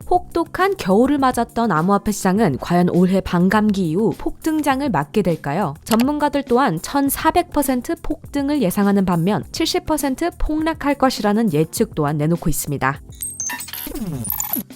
혹독한 겨울을 맞았던 암호화폐 시장은 과연 올해 반감기 이후 폭등장을 맞게 될까요? 전문가들 또한 1400% 폭등을 예상하는 반면 70% 폭락할 것이라는 예측 또한 내놓고 있습니다.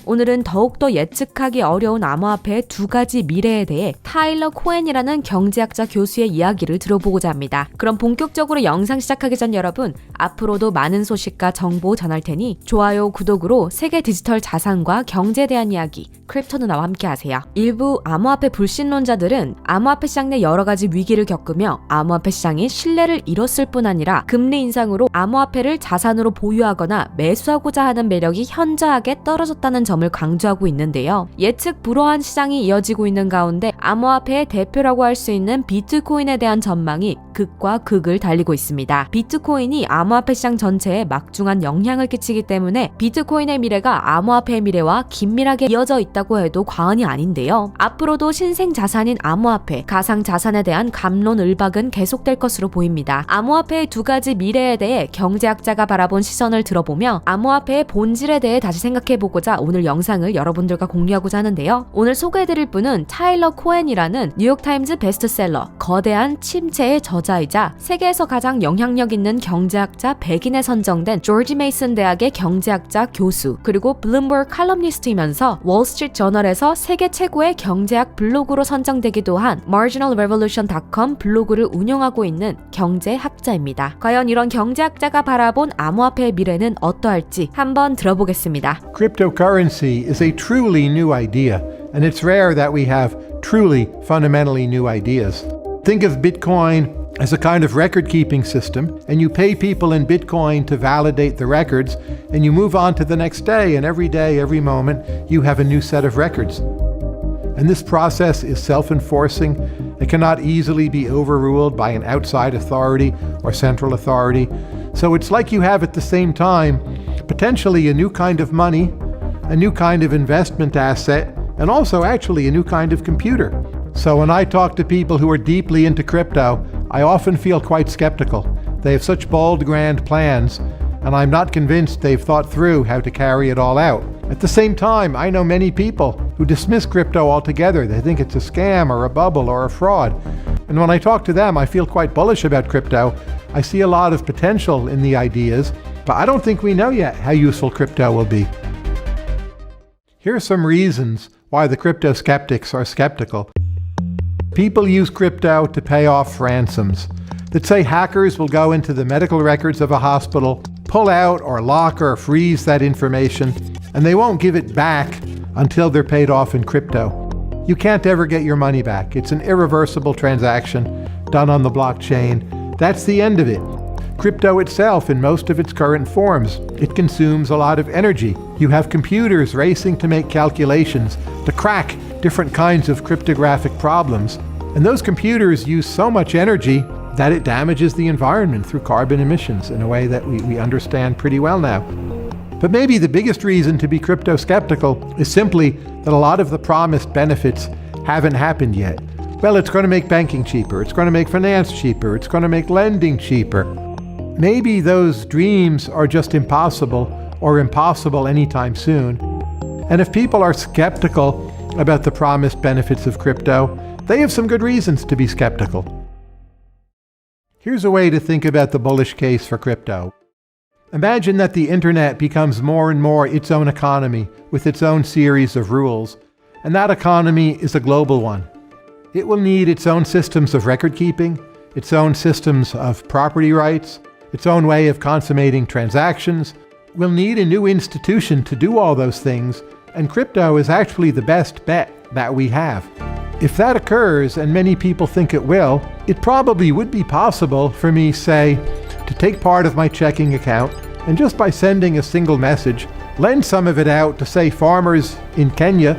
오늘은 더욱더 예측하기 어려운 암호화폐의 두 가지 미래에 대해 타일러 코엔이라는 경제학자 교수의 이야기를 들어보고자 합니다. 그럼 본격적으로 영상 시작하기 전 여러분, 앞으로도 많은 소식과 정보 전할 테니 좋아요, 구독으로 세계 디지털 자산과 경제에 대한 이야기, 크립토 누나와 함께 하세요. 일부 암호화폐 불신론자들은 암호화폐 시장 내 여러 가지 위기를 겪으며 암호화폐 시장이 신뢰를 잃었을 뿐 아니라 금리 인상으로 암호화폐를 자산으로 보유하거나 매수하고자 하는 매력이 현저하게 떨어졌다는 점을 강조하고 있는데요. 예측 불허한 시장이 이어지고 있는 가운데 암호화폐의 대표라고 할 수 있는 비트코인에 대한 전망이 극과 극을 달리고 있습니다. 비트코인이 암호화폐 시장 전체에 막중한 영향을 끼치기 때문에 비트코인의 미래가 암호화폐의 미래와 긴밀하게 이어져 있다고 해도 과언이 아닌데요. 앞으로도 신생 자산인 암호화폐, 가상 자산에 대한 갑론을박은 계속될 것으로 보입니다. 암호화폐의 두 가지 미래에 대해 경제학자가 바라본 시선을 들어보며 암호화폐의 본질에 대해 다시 생각해보고자 오늘 영상을 여러분들과 공유하고자 하는데요. 오늘 소개해드릴 분은 타일러 코엔이라는 뉴욕타임즈 베스트셀러 거대한 침체의 저자이자 세계에서 가장 영향력 있는 경제학자 100인에 선정된 조지 메이슨 대학의 경제학자 교수, 그리고 블룸버그 칼럼니스트이면서 월스트리트 저널에서 세계 최고의 경제학 블로그로 선정되기도 한 marginalrevolution.com 블로그를 운영하고 있는 경제학자입니다. 과연 이런 경제학자가 바라본 암호화폐의 미래는 어떠할지 한번 들어보겠습니다. Cryptocurrency is a truly new idea, and it's rare that we have truly fundamentally new ideas. Think of Bitcoin as a kind of record-keeping system, and you pay people in Bitcoin to validate the records, and you move on to the next day, and every moment, you have a new set of records. And this process is self-enforcing. It cannot easily be overruled by an outside authority or central authority. So it's like you have at the same time potentially a new kind of money, a new kind of investment asset, and also actually a new kind of computer. So when I talk to people who are deeply into crypto, I often feel quite skeptical. They have such bold, grand plans, and I'm not convinced they've thought through how to carry it all out. At the same time, I know many people who dismiss crypto altogether. They think it's a scam or a bubble or a fraud. And when I talk to them, I feel quite bullish about crypto. I see a lot of potential in the ideas, but I don't think we know yet how useful crypto will be. Here are some reasons why the crypto skeptics are skeptical. People use crypto to pay off ransoms. Let's say hackers will go into the medical records of a hospital, pull out or lock or freeze that information, and they won't give it back until they're paid off in crypto. You can't ever get your money back. It's an irreversible transaction done on the blockchain. That's the end of it. Crypto itself, in most of its current forms, it consumes a lot of energy. You have computers racing to make calculations, to crack different kinds of cryptographic problems. And those computers use so much energy that it damages the environment through carbon emissions in a way that we understand pretty well now. But maybe the biggest reason to be crypto skeptical is simply that a lot of the promised benefits haven't happened yet. Well, it's going to make banking cheaper, it's going to make finance cheaper, it's going to make lending cheaper. Maybe those dreams are just impossible or impossible anytime soon. And if people are skeptical about the promised benefits of crypto, they have some good reasons to be skeptical. Here's a way to think about the bullish case for crypto. Imagine that the internet becomes more and more its own economy with its own series of rules, and that economy is a global one. It will need its own systems of record keeping, its own systems of property rights, its own way of consummating transactions. We'll need a new institution to do all those things, and crypto is actually the best bet that we have. If that occurs, and many people think it will, it probably would be possible for me, say, to take part of my checking account and just by sending a single message, lend some of it out to, say, farmers in Kenya.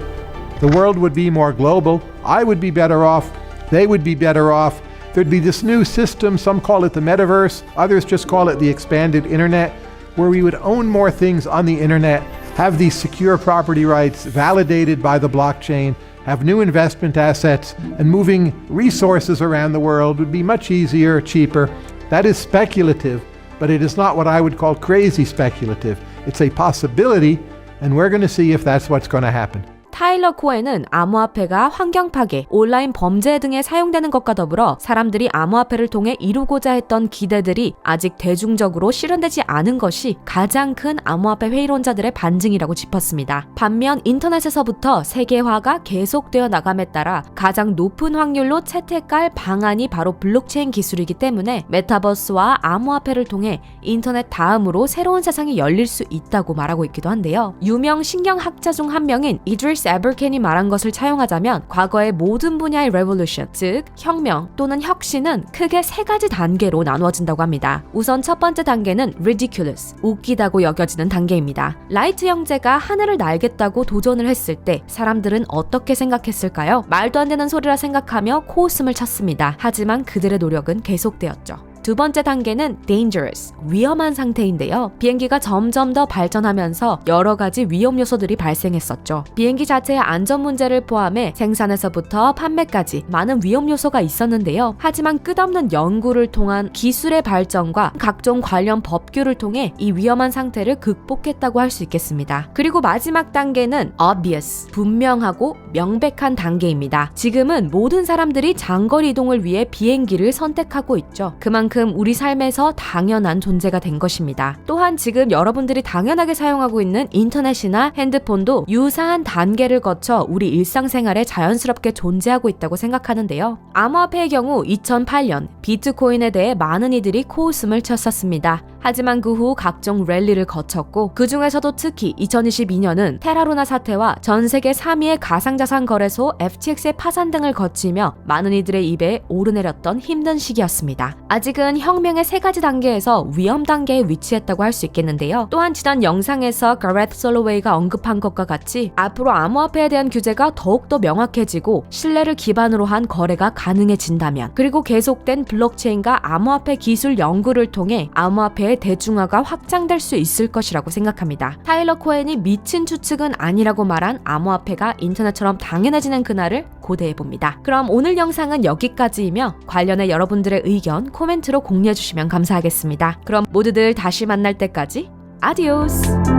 The world would be more global. I would be better off. They would be better off. There'd be this new system, some call it the metaverse, others just call it the expanded internet, where we would own more things on the internet, have these secure property rights validated by the blockchain, have new investment assets, and moving resources around the world would be much easier, cheaper. That is speculative, but it is not what I would call crazy speculative. It's a possibility, and we're going to see if that's what's going to happen. 타일러 코엔은 암호화폐가 환경 파괴, 온라인 범죄 등에 사용되는 것과 더불어 사람들이 암호화폐를 통해 이루고자 했던 기대들이 아직 대중적으로 실현되지 않은 것이 가장 큰 암호화폐 회의론자들의 반증이라고 짚었습니다. 반면 인터넷에서부터 세계화가 계속되어 나감에 따라 가장 높은 확률로 채택할 방안이 바로 블록체인 기술이기 때문에 메타버스와 암호화폐를 통해 인터넷 다음으로 새로운 세상이 열릴 수 있다고 말하고 있기도 한데요. 유명 신경학자 중 한 명인 이드리스 에버켄이 말한 것을 차용하자면 과거의 모든 분야의 레볼루션, 즉 혁명 또는 혁신은 크게 세 가지 단계로 나누어진다고 합니다. 우선 첫 번째 단계는 ridiculous, 웃기다고 여겨지는 단계입니다. 라이트 형제가 하늘을 날겠다고 도전을 했을 때 사람들은 어떻게 생각했을까요? 말도 안 되는 소리라 생각하며 코웃음을 쳤습니다. 하지만 그들의 노력은 계속되었죠. 두 번째 단계는 dangerous, 위험한 상태인데요. 비행기가 점점 더 발전하면서 여러 가지 위험 요소들이 발생했었죠. 비행기 자체의 안전 문제를 포함해 생산에서부터 판매까지 많은 위험 요소가 있었는데요. 하지만 끝없는 연구를 통한 기술의 발전과 각종 관련 법규를 통해 이 위험한 상태를 극복했다고 할 수 있겠습니다. 그리고 마지막 단계는 obvious, 분명하고 명백한 단계입니다. 지금은 모든 사람들이 장거리 이동을 위해 비행기를 선택하고 있죠. 그만큼 우리 삶에서 당연한 존재가 된 것입니다. 또한 지금 여러분들이 당연하게 사용하고 있는 인터넷이나 핸드폰도 유사한 단계를 거쳐 우리 일상생활에 자연스럽게 존재하고 있다고 생각하는데요. 암호화폐의 경우 2008년 비트코인에 대해 많은 이들이 코웃음을 쳤었습니다. 하지만 그 후 각종 랠리를 거쳤고 그 중에서도 특히 2022년은 테라루나 사태와 전 세계 3위의 가상자산 거래소 FTX의 파산 등을 거치며 많은 이들의 입에 오르내렸던 힘든 시기였습니다. 아직은 혁명의 세 가지 단계에서 위험 단계에 위치했다고 할 수 있겠는데요. 또한 지난 영상에서 가레트 솔로웨이가 언급한 것과 같이 앞으로 암호화폐에 대한 규제가 더욱더 명확해지고 신뢰를 기반으로 한 거래가 가능해진다면, 그리고 계속된 블록체인과 암호화폐 기술 연구를 통해 암호화폐의 대중화가 확장될 수 있을 것이라고 생각합니다. 타일러 코엔이 미친 추측은 아니라고 말한 암호화폐가 인터넷처럼 당연해지는 그날을 고대해봅니다. 그럼 오늘 영상은 여기까지이며 관련해 여러분들의 의견 코멘트로 공유해주시면 감사하겠습니다. 그럼 모두들 다시 만날 때까지 아디오스!